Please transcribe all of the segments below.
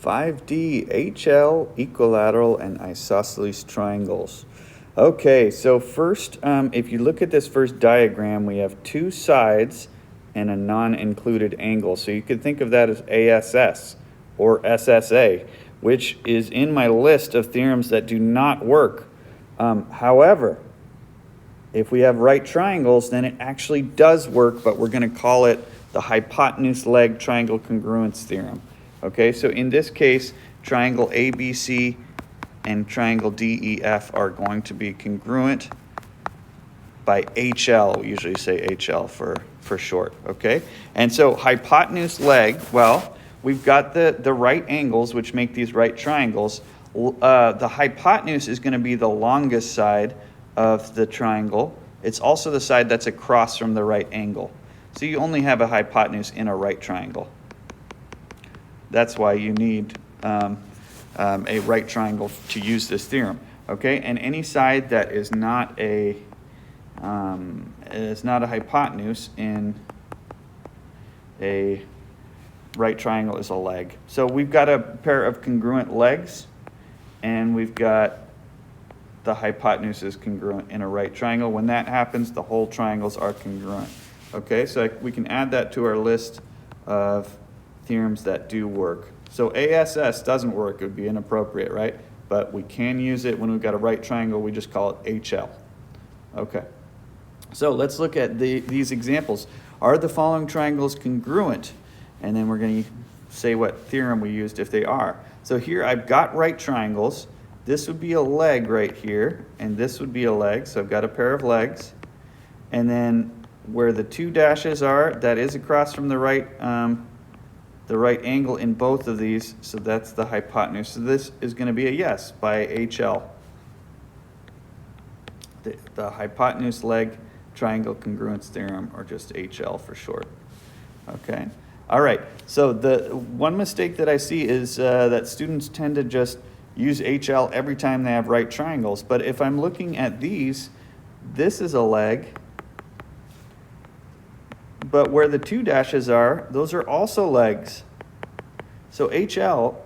5D, HL, equilateral, and isosceles triangles. Okay, so first, if you look at this first diagram, we have two sides and a non-included angle. So you could think of that as ASS or SSA, which is in my list of theorems that do not work. However, if we have right triangles, then it actually does work, but we're going to call it the hypotenuse leg triangle congruence theorem. Okay, so in this case, triangle ABC and triangle DEF are going to be congruent by HL. We usually say HL for short, okay? And so hypotenuse leg, well, we've got the right angles, which make these right triangles. The hypotenuse is going to be the longest side of the triangle. It's also the side that's across from the right angle. So you only have a hypotenuse in a right triangle. That's why you need a right triangle to use this theorem, okay? And any side that is not a hypotenuse in a right triangle is a leg. So we've got a pair of congruent legs, and we've got the hypotenuse is congruent in a right triangle. When that happens, the whole triangles are congruent. Okay, so we can add that to our list of theorems that do work. So ASS doesn't work, it would be inappropriate, right? But we can use it when we've got a right triangle, we just call it HL. Okay, so let's look at these examples. Are the following triangles congruent? And then we're going to say what theorem we used if they are. So here I've got right triangles. This would be a leg right here, and this would be a leg, so I've got a pair of legs. And then where the two dashes are, that is across from the right angle in both of these, so that's the hypotenuse. So this is going to be a yes by HL. The hypotenuse leg triangle congruence theorem, or just HL for short. Okay. All right. So the one mistake that I see is that students tend to just use HL every time they have right triangles. But if I'm looking at these, this is a leg. But where the two dashes are, those are also legs. So HL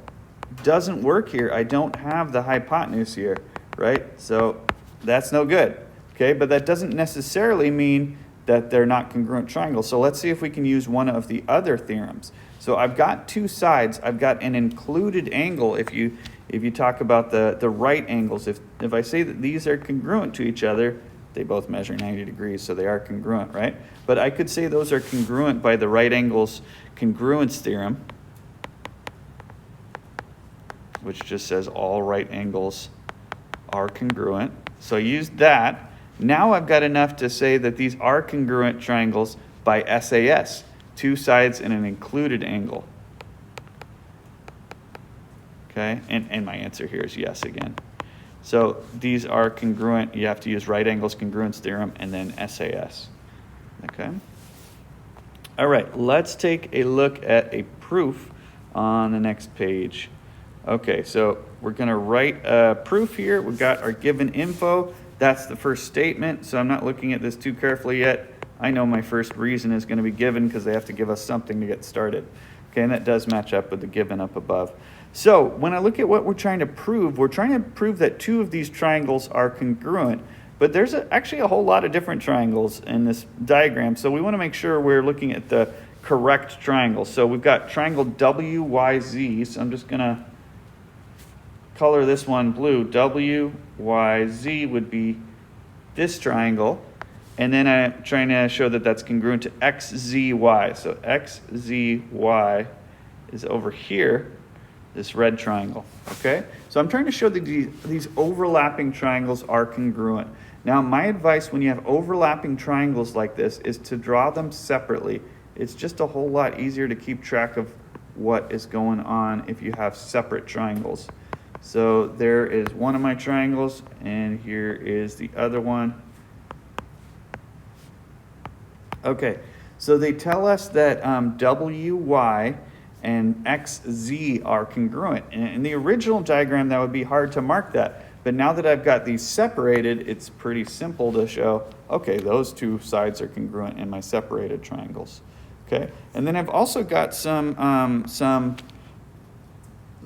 doesn't work here. I don't have the hypotenuse here, right? So that's no good, okay? But that doesn't necessarily mean that they're not congruent triangles. So let's see if we can use one of the other theorems. So I've got two sides. I've got an included angle. If you talk about the right angles, if I say that these are congruent to each other, they both measure 90 degrees, so they are congruent, right? But I could say those are congruent by the right angles congruence theorem, which just says all right angles are congruent. So I used that. Now I've got enough to say that these are congruent triangles by SAS, two sides and an included angle. Okay, and my answer here is yes again. So these are congruent. You have to use right angles congruence theorem and then SAS. Okay. All right, let's take a look at a proof on the next page. Okay, so we're going to write a proof here. We've got our given info. That's the first statement, so I'm not looking at this too carefully yet. I know my first reason is going to be given because they have to give us something to get started. Okay, and that does match up with the given up above. So when I look at what we're trying to prove that two of these triangles are congruent, but there's actually a whole lot of different triangles in this diagram, so we want to make sure we're looking at the correct triangle. So we've got triangle WYZ, so I'm just going to color this one blue. WYZ would be this triangle, and then I'm trying to show that that's congruent to XZY. So XZY is over here, this red triangle, okay? So I'm trying to show that these overlapping triangles are congruent. Now, my advice when you have overlapping triangles like this is to draw them separately. It's just a whole lot easier to keep track of what is going on if you have separate triangles. So there is one of my triangles, and here is the other one. Okay, so they tell us that WY and XZ are congruent. And in the original diagram, that would be hard to mark that. But now that I've got these separated, it's pretty simple to show, okay, those two sides are congruent in my separated triangles. Okay, and then I've also got some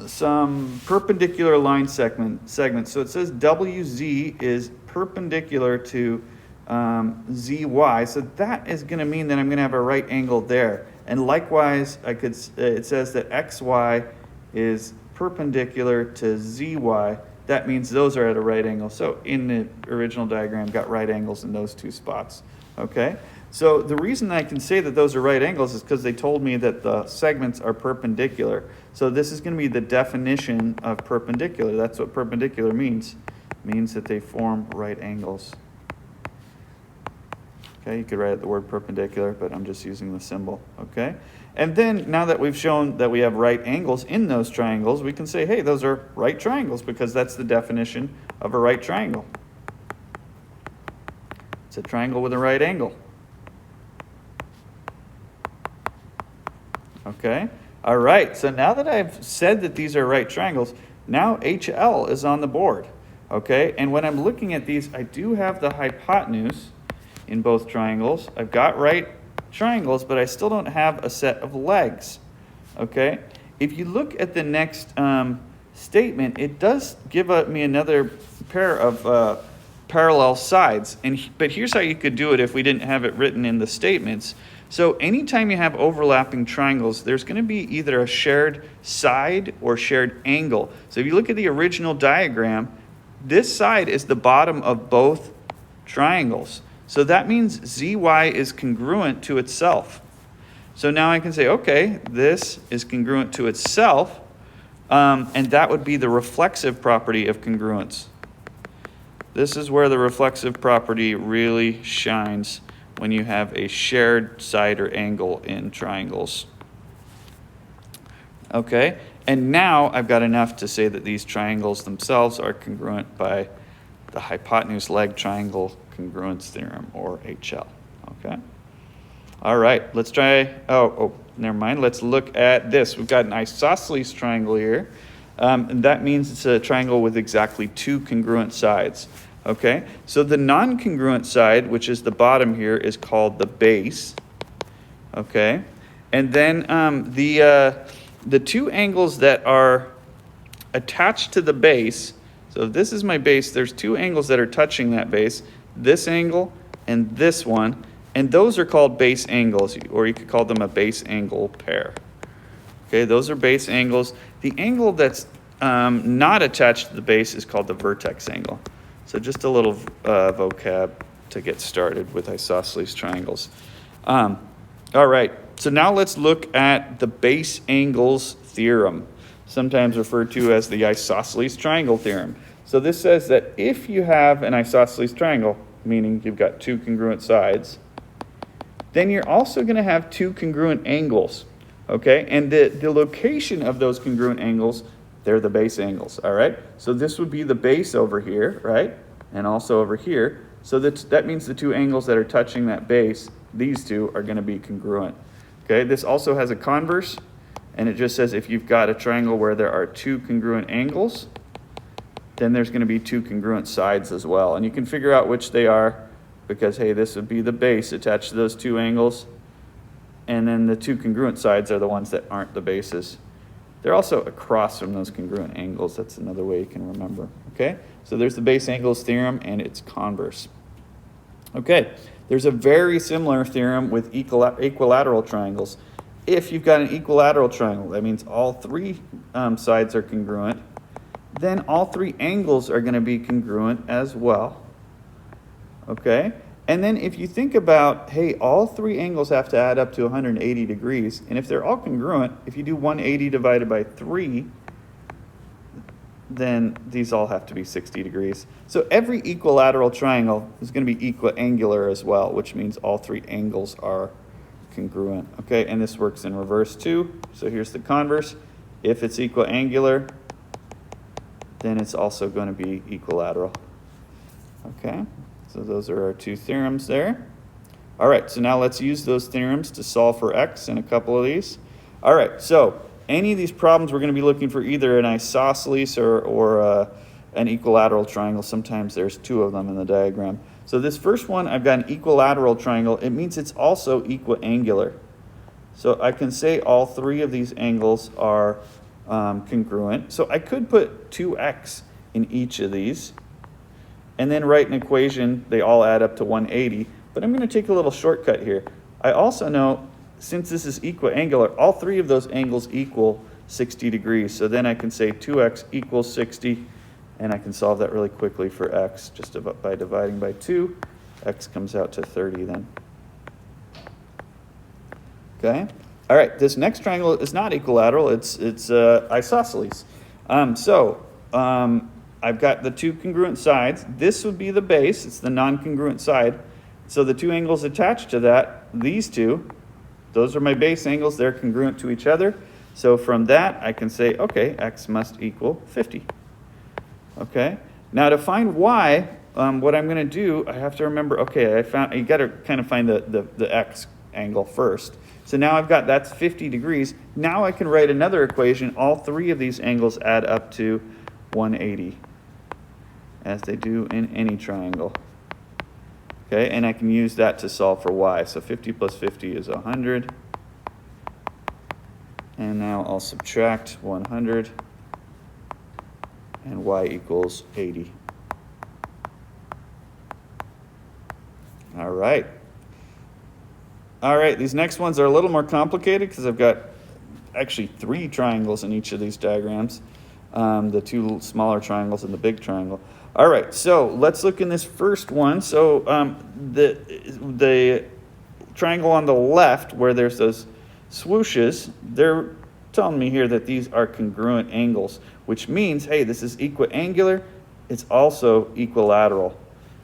some perpendicular line segments. So it says WZ is perpendicular to ZY. So that is going to mean that I'm going to have a right angle there. And likewise, it says that XY is perpendicular to ZY. That means those are at a right angle. So in the original diagram, got right angles in those two spots. Okay? So the reason I can say that those are right angles is because they told me that the segments are perpendicular. So this is going to be the definition of perpendicular. That's what perpendicular means. It means that they form right angles. Okay, you could write the word perpendicular, but I'm just using the symbol. Okay? And then now that we've shown that we have right angles in those triangles, we can say, hey, those are right triangles because that's the definition of a right triangle. It's a triangle with a right angle. Okay? All right, so now that I've said that these are right triangles, now HL is on the board. Okay? And when I'm looking at these, I do have the hypotenuse in both triangles. I've got right triangles, but I still don't have a set of legs. Okay? If you look at the next statement, it does give me another pair of parallel sides. But here's how you could do it if we didn't have it written in the statements. So anytime you have overlapping triangles, there's going to be either a shared side or shared angle. So if you look at the original diagram, this side is the bottom of both triangles. So that means ZY is congruent to itself. So now I can say, okay, this is congruent to itself, and that would be the reflexive property of congruence. This is where the reflexive property really shines when you have a shared side or angle in triangles. Okay, and now I've got enough to say that these triangles themselves are congruent by the hypotenuse leg triangle congruence theorem, or HL. Okay, all right, let's try, never mind, let's look at this. We've got an isosceles triangle here, and that means it's a triangle with exactly two congruent sides. Okay, so the non-congruent side, which is the bottom here, is called the base. Okay, and then the two angles that are attached to the base, so if this is my base, there's two angles that are touching that base, this angle and this one, and those are called base angles, or you could call them a base angle pair. Okay, those are base angles. The angle that's not attached to the base is called the vertex angle. So just a little vocab to get started with isosceles triangles. All right, so now let's look at the base angles theorem, sometimes referred to as the isosceles triangle theorem. So this says that if you have an isosceles triangle, meaning you've got two congruent sides, then you're also going to have two congruent angles. Okay, and the location of those congruent angles, they're the base angles, all right? So this would be the base over here, right? And also over here. So that means the two angles that are touching that base, these two are going to be congruent. Okay, this also has a converse, and it just says if you've got a triangle where there are two congruent angles, then there's going to be two congruent sides as well. And you can figure out which they are because, hey, this would be the base attached to those two angles, and then the two congruent sides are the ones that aren't the bases. They're also across from those congruent angles. That's another way you can remember. Okay, so there's the base angles theorem and its converse. Okay, there's a very similar theorem with equilateral triangles. If you've got an equilateral triangle, that means all three sides are congruent, then all three angles are going to be congruent as well. Okay, and then if you think about, hey, all three angles have to add up to 180 degrees, and if they're all congruent, if you do 180 divided by 3, then these all have to be 60 degrees. So every equilateral triangle is going to be equiangular as well, which means all three angles are congruent. Okay, and this works in reverse too. So here's the converse. If it's equiangular, then it's also going to be equilateral. Okay, so those are our two theorems there. All right, so now let's use those theorems to solve for x in a couple of these. All right, so any of these problems, we're going to be looking for either an isosceles or an equilateral triangle. Sometimes there's two of them in the diagram. So this first one, I've got an equilateral triangle. It means it's also equiangular. So I can say all three of these angles are congruent. So I could put 2x in each of these and then write an equation. They all add up to 180, but I'm going to take a little shortcut here. I also know, since this is equiangular, all three of those angles equal 60 degrees. So then I can say 2x equals 60, and I can solve that really quickly for x just by dividing by 2. X comes out to 30 then. Okay? All right, this next triangle is not equilateral, it's isosceles. I've got the two congruent sides. This would be the base, it's the non-congruent side. So the two angles attached to that, these two, those are my base angles, they're congruent to each other. So from that, I can say, okay, x must equal 50. Okay, now to find y, what I'm going to do, I have to remember, okay, you got to kind of find the x angle first. So now I've got, that's 50 degrees. Now I can write another equation. All three of these angles add up to 180, as they do in any triangle. Okay, and I can use that to solve for y. So 50 plus 50 is 100. And now I'll subtract 100, and y equals 80. All right. All right, these next ones are a little more complicated because I've got actually 3 triangles in each of these diagrams. The 2 smaller triangles and the big triangle. All right, so let's look in this first one. So the triangle on the left where there's those swooshes, they're telling me here that these are congruent angles, which means, hey, this is equiangular, it's also equilateral.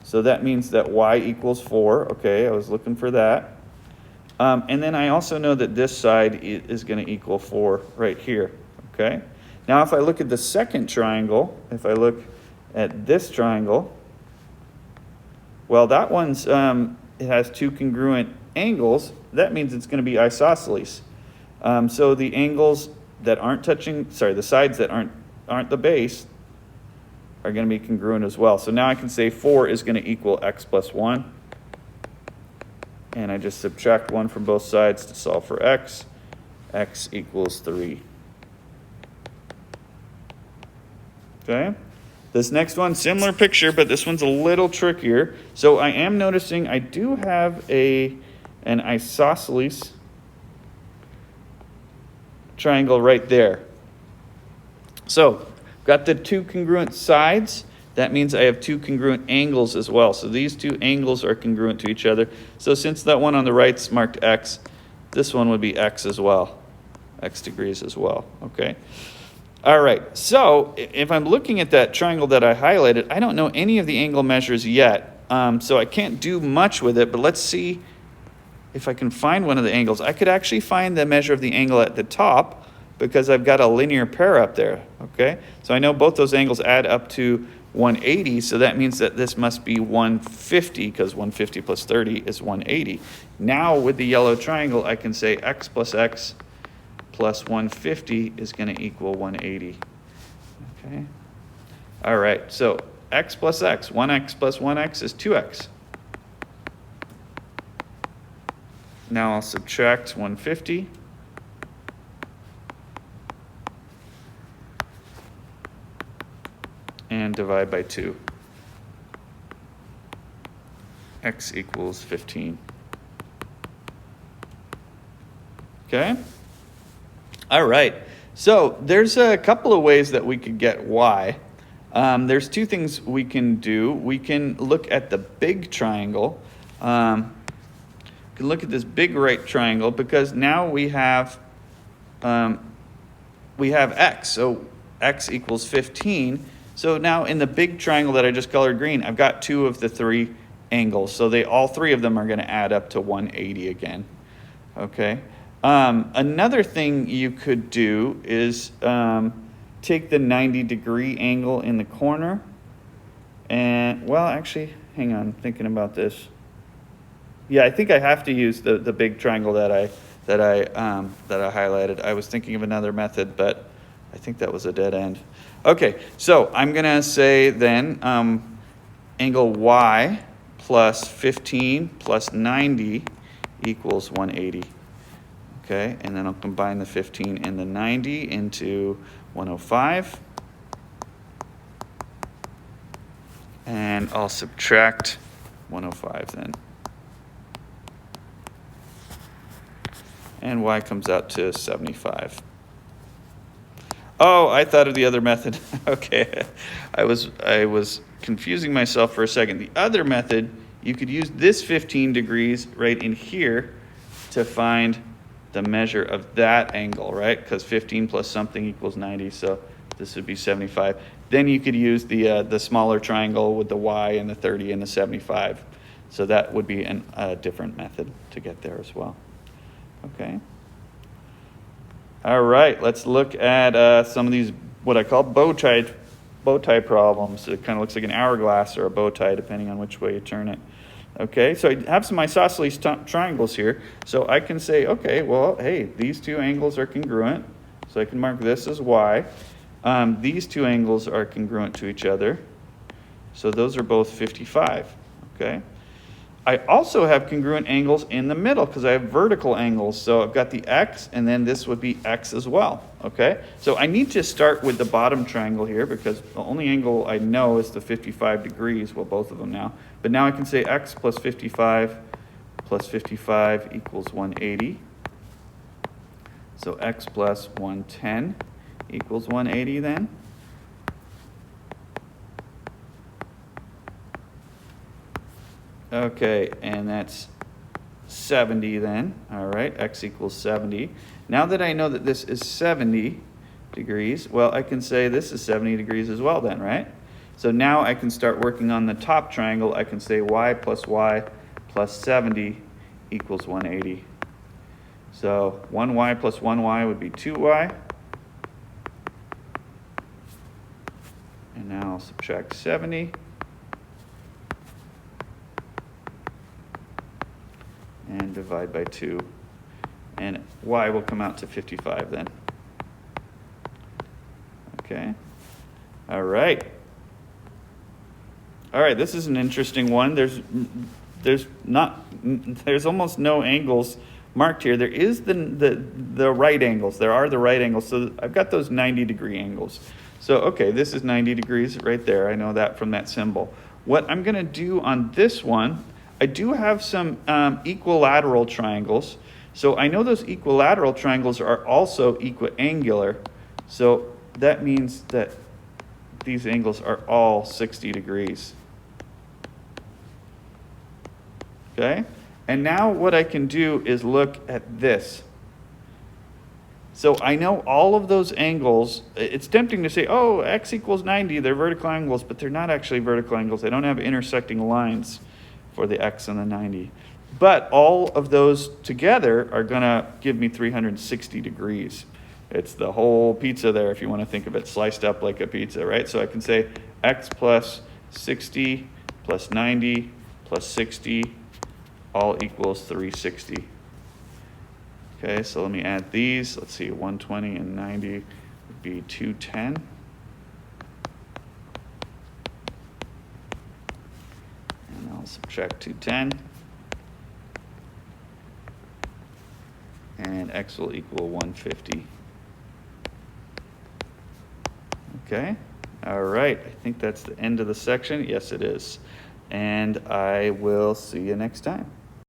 So that means that y equals 4. Okay, I was looking for that. And then I also know that this side is going to equal 4 right here. Okay. Now if I look at the second triangle, if I look at this triangle, well, that one's it has 2 congruent angles. That means it's going to be isosceles. So the angles that aren't touching, sorry, the sides that aren't the base are going to be congruent as well. So now I can say 4 is going to equal x plus 1. And I just subtract 1 from both sides to solve for x. X equals 3. Okay. This next one, similar picture, but this one's a little trickier. So I am noticing I do have an isosceles triangle right there. So got the 2 congruent sides. That means I have 2 congruent angles as well. So these 2 angles are congruent to each other. So since that one on the right's marked x, this one would be x as well, x degrees as well. Okay. All right. So if I'm looking at that triangle that I highlighted, I don't know any of the angle measures yet. So I can't do much with it, but let's see if I can find one of the angles. I could actually find the measure of the angle at the top because I've got a linear pair up there. Okay. So I know both those angles add up to 180, so that means that this must be 150 because 150 plus 30 is 180. Now with the yellow triangle, I can say x plus 150 is going to equal 180. Okay. All right, so x plus x, 1x plus 1x is 2x. Now I'll subtract 150. And divide by 2. X equals 15. Okay? All right. So there's a couple of ways that we could get y. There's 2 things we can do. We can look at the big triangle. We can look at this big right triangle because now we have x. So x equals 15. So now in the big triangle that I just colored green, I've got 2 of the 3 angles. So all 3 of them are going to add up to 180 again. Okay. Another thing you could do is take the 90-degree angle in the corner. And, well, actually, hang on, thinking about this. Yeah, I think I have to use the big triangle that I highlighted. I was thinking of another method, but I think that was a dead end. Okay, so I'm going to say then angle y plus 15 plus 90 equals 180. Okay, and then I'll combine the 15 and the 90 into 105. And I'll subtract 105 then. And y comes out to 75. Oh, I thought of the other method. Okay, I was confusing myself for a second. The other method, you could use this 15 degrees right in here to find the measure of that angle, right? Because 15 plus something equals 90, so this would be 75. Then you could use the smaller triangle with the y and the 30 and the 75. So that would be a different method to get there as well. Okay. All right, let's look at some of these, what I call bow tie problems. It kind of looks like an hourglass or a bow tie, depending on which way you turn it. Okay, so I have some isosceles triangles here. So I can say, okay, well, hey, these two angles are congruent. So I can mark this as y. These two angles are congruent to each other. So those are both 55, okay? I also have congruent angles in the middle because I have vertical angles. So I've got the x, and then this would be x as well, okay? So I need to start with the bottom triangle here because the only angle I know is the 55 degrees, well, both of them now. But now I can say x plus 55 equals 180. So x plus 110 equals 180 then. Okay, and that's 70 then. All right, x equals 70. Now that I know that this is 70 degrees, well, I can say this is 70 degrees as well then, right? So now I can start working on the top triangle. I can say y plus 70 equals 180. So 1y plus 1y would be 2y. And now I'll subtract 70. And divide by 2. And y will come out to 55 then. Okay. All right. All right, this is an interesting one. There's almost no angles marked here. There is the right angles. There are the right angles. So I've got those 90-degree angles. So, okay, this is 90 degrees right there. I know that from that symbol. What I'm going to do on this one, I do have some equilateral triangles. So I know those equilateral triangles are also equiangular. So that means that these angles are all 60 degrees. Okay? And now what I can do is look at this. So I know all of those angles. It's tempting to say, oh, x equals 90, they're vertical angles, but they're not actually vertical angles. They don't have intersecting lines for the x and the 90. But all of those together are going to give me 360 degrees. It's the whole pizza there, if you want to think of it sliced up like a pizza, right? So I can say x plus 60 plus 90 plus 60 all equals 360. Okay, so let me add these. Let's see, 120 and 90 would be 210. And I'll subtract 210. And x will equal 150. Okay, all right. I think that's the end of the section. Yes, it is. And I will see you next time.